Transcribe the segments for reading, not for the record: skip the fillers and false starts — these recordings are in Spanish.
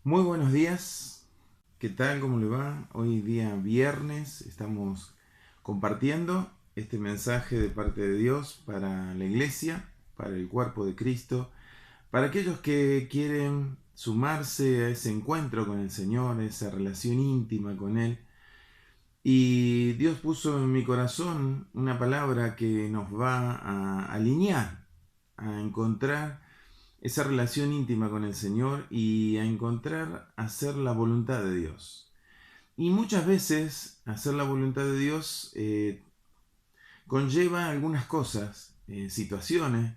Muy buenos días, ¿qué tal? ¿Cómo le va? Hoy día viernes estamos compartiendo este mensaje de parte de Dios para la iglesia, para el cuerpo de Cristo, para aquellos que quieren sumarse a ese encuentro con el Señor, a esa relación íntima con Él. Y Dios puso en mi corazón una palabra que nos va a alinear, a encontrar esa relación íntima con el Señor y a encontrar hacer la voluntad de Dios. Y muchas veces hacer la voluntad de Dios conlleva algunas cosas, situaciones,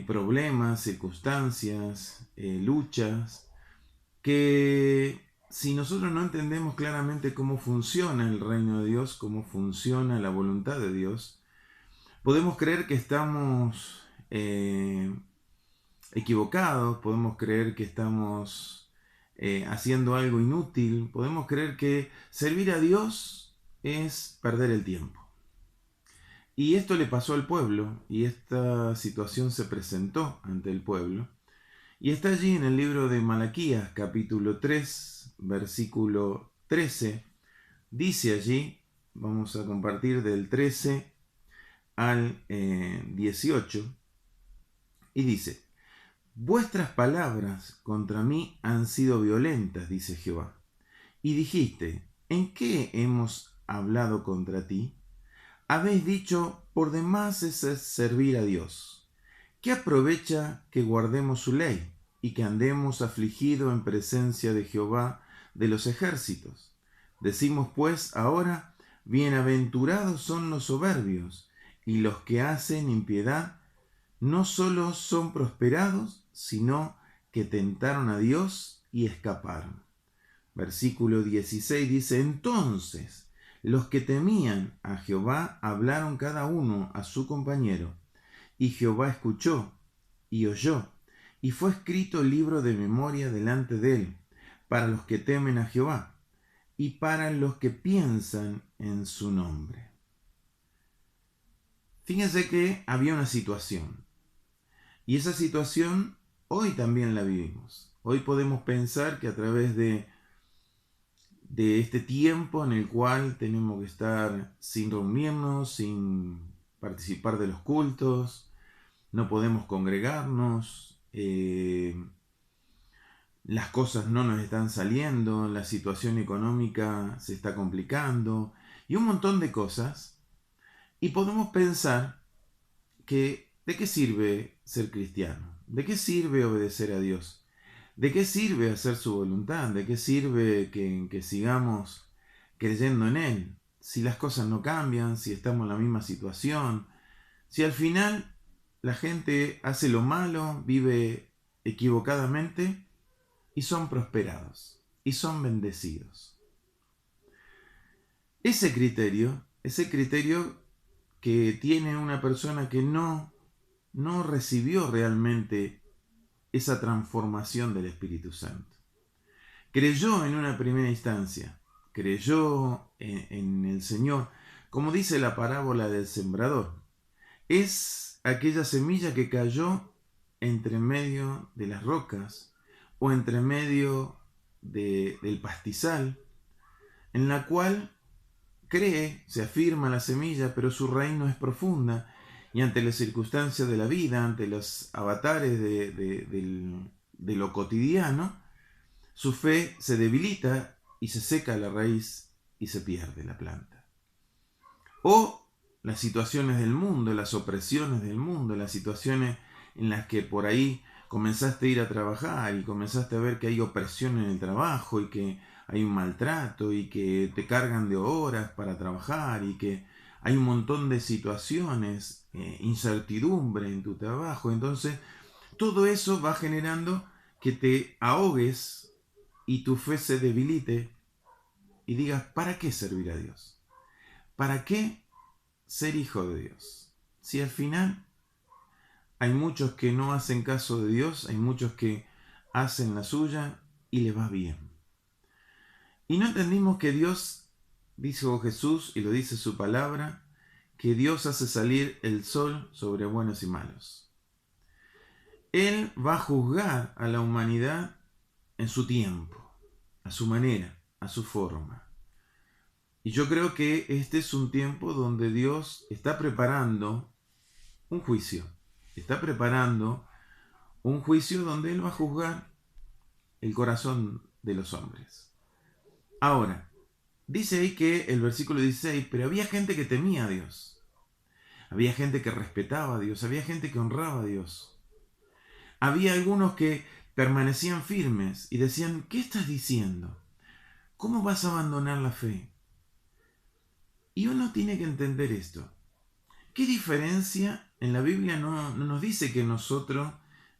problemas, circunstancias, luchas, que si nosotros no entendemos claramente cómo funciona el reino de Dios, cómo funciona la voluntad de Dios, podemos creer que estamos equivocados, podemos creer que estamos haciendo algo inútil, podemos creer que servir a Dios es perder el tiempo. Y esto le pasó al pueblo, y esta situación se presentó ante el pueblo, y está allí en el libro de Malaquías, capítulo 3, versículo 13, dice allí, vamos a compartir del 13 al 18, y dice: Vuestras palabras contra mí han sido violentas, dice Jehová. Y dijiste: ¿en qué hemos hablado contra ti? Habéis dicho: por demás es servir a Dios. ¿Qué aprovecha que guardemos su ley y que andemos afligidos en presencia de Jehová de los ejércitos? Decimos pues ahora: bienaventurados son los soberbios y los que hacen impiedad, no solo son prosperados, sino que tentaron a Dios y escaparon. Versículo 16 dice: entonces los que temían a Jehová hablaron cada uno a su compañero, y Jehová escuchó y oyó, y fue escrito el libro de memoria delante de él, para los que temen a Jehová, y para los que piensan en su nombre. Fíjense que había una situación. Y esa situación hoy también la vivimos. Hoy podemos pensar que a través de este tiempo en el cual tenemos que estar sin reunirnos, sin participar de los cultos, no podemos congregarnos, las cosas no nos están saliendo, la situación económica se está complicando y un montón de cosas. Y podemos pensar que ¿de qué sirve ser cristiano? ¿De qué sirve obedecer a Dios? ¿De qué sirve hacer su voluntad? ¿De qué sirve que sigamos creyendo en Él? Si las cosas no cambian, si estamos en la misma situación, si al final la gente hace lo malo, vive equivocadamente y son prosperados y son bendecidos. Ese criterio que tiene una persona que no recibió realmente esa transformación del Espíritu Santo. Creyó en una primera instancia, creyó en el Señor, como dice la parábola del sembrador. Es aquella semilla que cayó entre medio de las rocas o entre medio del pastizal, en la cual cree, se afirma la semilla, pero su raíz no es profunda, y ante las circunstancias de la vida, ante los avatares de lo cotidiano, su fe se debilita y se seca la raíz y se pierde la planta. O las situaciones del mundo, las opresiones del mundo, las situaciones en las que por ahí comenzaste a ir a trabajar y comenzaste a ver que hay opresión en el trabajo y que hay un maltrato y que te cargan de horas para trabajar y que hay un montón de situaciones, incertidumbre en tu trabajo. Entonces, todo eso va generando que te ahogues y tu fe se debilite y digas: ¿para qué servir a Dios? ¿Para qué ser hijo de Dios? Si al final hay muchos que no hacen caso de Dios, hay muchos que hacen la suya y les va bien. Y no entendimos que Dios, dijo Jesús y lo dice su palabra, que Dios hace salir el sol sobre buenos y malos. Él va a juzgar a la humanidad en su tiempo, a su manera, a su forma. Y yo creo que este es un tiempo donde Dios está preparando un juicio. Está preparando un juicio donde Él va a juzgar el corazón de los hombres. Ahora, dice ahí que el versículo 16, pero había gente que temía a Dios. Había gente que respetaba a Dios. Había gente que honraba a Dios. Había algunos que permanecían firmes y decían, ¿qué estás diciendo? ¿Cómo vas a abandonar la fe? Y uno tiene que entender esto. ¿Qué diferencia? En la Biblia no nos dice que nosotros,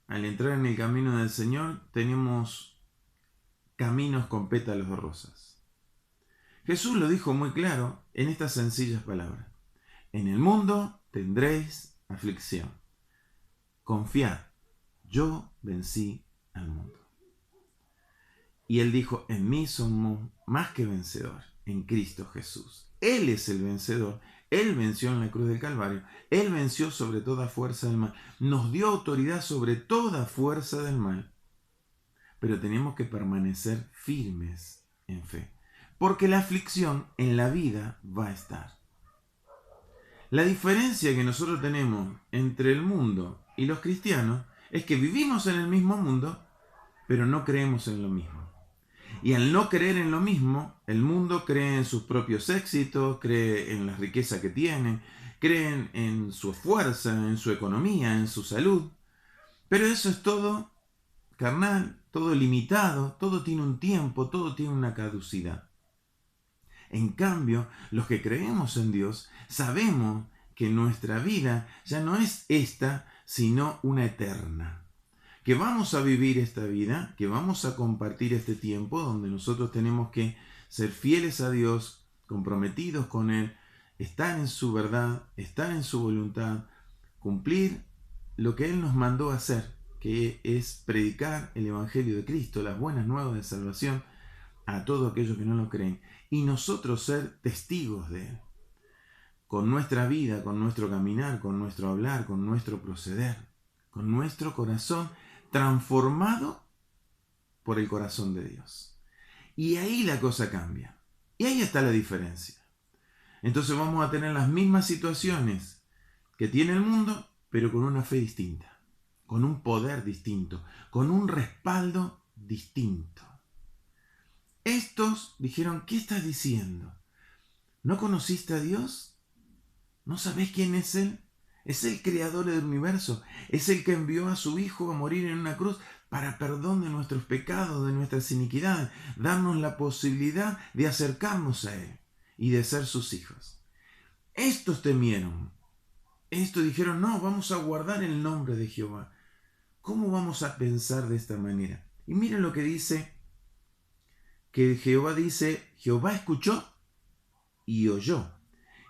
al entrar en el camino del Señor, tenemos caminos con pétalos de rosas. Jesús lo dijo muy claro en estas sencillas palabras. En el mundo tendréis aflicción. Confiad, yo vencí al mundo. Y Él dijo, en mí somos más que vencedores, en Cristo Jesús. Él es el vencedor. Él venció en la cruz del Calvario. Él venció sobre toda fuerza del mal. Nos dio autoridad sobre toda fuerza del mal. Pero tenemos que permanecer firmes en fe. Porque la aflicción en la vida va a estar. La diferencia que nosotros tenemos entre el mundo y los cristianos es que vivimos en el mismo mundo, pero no creemos en lo mismo. Y al no creer en lo mismo, el mundo cree en sus propios éxitos, cree en la riqueza que tienen, creen en su fuerza, en su economía, en su salud. Pero eso es todo carnal, todo limitado, todo tiene un tiempo, todo tiene una caducidad. En cambio, los que creemos en Dios sabemos que nuestra vida ya no es esta, sino una eterna. Que vamos a vivir esta vida, que vamos a compartir este tiempo donde nosotros tenemos que ser fieles a Dios, comprometidos con Él, estar en su verdad, estar en su voluntad, cumplir lo que Él nos mandó a hacer, que es predicar el Evangelio de Cristo, las buenas nuevas de salvación a todos aquellos que no lo creen, y nosotros ser testigos de Él, con nuestra vida, con nuestro caminar, con nuestro hablar, con nuestro proceder, con nuestro corazón transformado por el corazón de Dios. Y ahí la cosa cambia. Y ahí está la diferencia. Entonces vamos a tener las mismas situaciones que tiene el mundo, pero con una fe distinta, con un poder distinto, con un respaldo distinto. Estos dijeron, ¿qué estás diciendo? ¿No conociste a Dios? ¿No sabés quién es Él? Es el creador del universo. Es el que envió a su Hijo a morir en una cruz para perdón de nuestros pecados, de nuestras iniquidades, darnos la posibilidad de acercarnos a Él y de ser sus hijos. Estos temieron. Estos dijeron, no, vamos a guardar el nombre de Jehová. ¿Cómo vamos a pensar de esta manera? Y miren lo que dice, que Jehová dice, Jehová escuchó y oyó.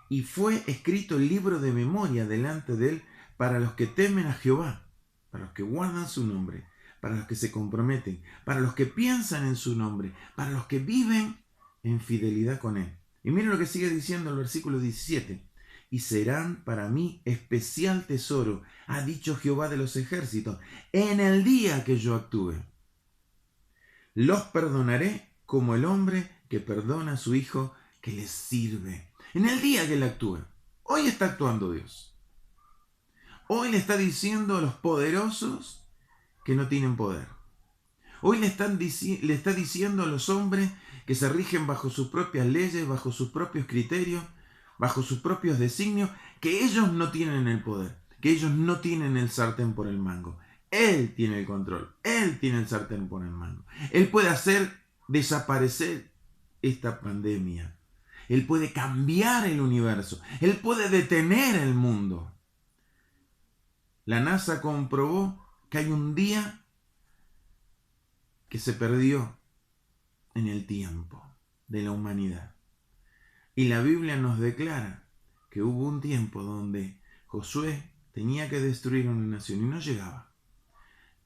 Y fue escrito el libro de memoria delante de él para los que temen a Jehová, para los que guardan su nombre, para los que se comprometen, para los que piensan en su nombre, para los que viven en fidelidad con él. Y miren lo que sigue diciendo el versículo 17. Y serán para mí especial tesoro, ha dicho Jehová de los ejércitos, en el día que yo actúe. Los perdonaré como el hombre que perdona a su hijo que le sirve. En el día que Él actúe. Hoy está actuando Dios. Hoy le está diciendo a los poderosos que no tienen poder. Hoy le está diciendo a los hombres que se rigen bajo sus propias leyes, bajo sus propios criterios, bajo sus propios designios, que ellos no tienen el poder, que ellos no tienen el sartén por el mango. Él tiene el control, Él tiene el sartén por el mango. Él puede hacer desaparecer esta pandemia. Él puede cambiar el universo. Él puede detener el mundo. La NASA comprobó que hay un día que se perdió en el tiempo de la humanidad. Y la Biblia nos declara que hubo un tiempo donde Josué tenía que destruir una nación y no llegaba.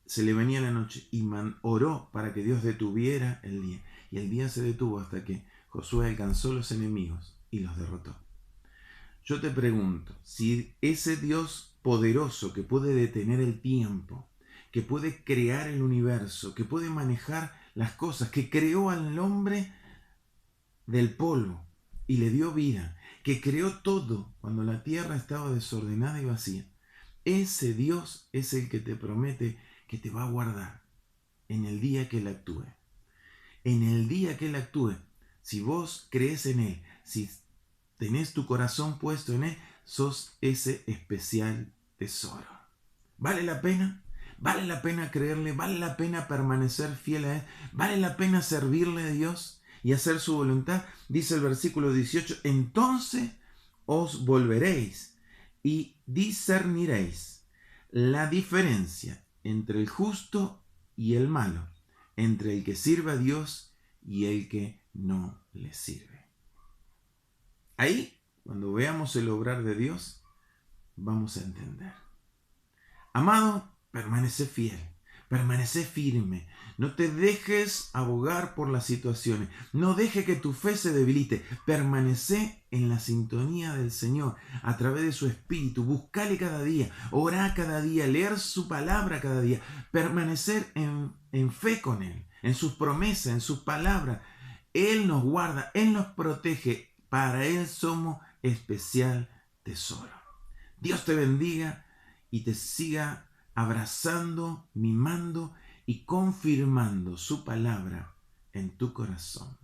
Se le venía la noche y oró para que Dios detuviera el día. Y el día se detuvo hasta que Josué alcanzó los enemigos y los derrotó. Yo te pregunto, si ese Dios poderoso que puede detener el tiempo, que puede crear el universo, que puede manejar las cosas, que creó al hombre del polvo y le dio vida, que creó todo cuando la tierra estaba desordenada y vacía. Ese Dios es el que te promete que te va a guardar en el día que Él actúe. En el día que Él actúe, si vos crees en Él, si tenés tu corazón puesto en Él, sos ese especial tesoro. ¿Vale la pena? ¿Vale la pena creerle? ¿Vale la pena permanecer fiel a Él? ¿Vale la pena servirle a Dios y hacer su voluntad? Dice el versículo 18, entonces os volveréis y discerniréis la diferencia entre el justo y el malo, entre el que sirve a Dios y el que no le sirve. Ahí, cuando veamos el obrar de Dios, vamos a entender. Amado, permanece fiel, permanece firme. No te dejes abogar por las situaciones. No deje que tu fe se debilite. Permanece en la sintonía del Señor a través de su Espíritu. Buscale cada día, orá cada día, leer su palabra cada día. Permanecer en fe con Él, en sus promesas, en sus palabras. Él nos guarda, Él nos protege. Para Él somos especial tesoro. Dios te bendiga y te siga abrazando, mimando y confirmando su palabra en tu corazón.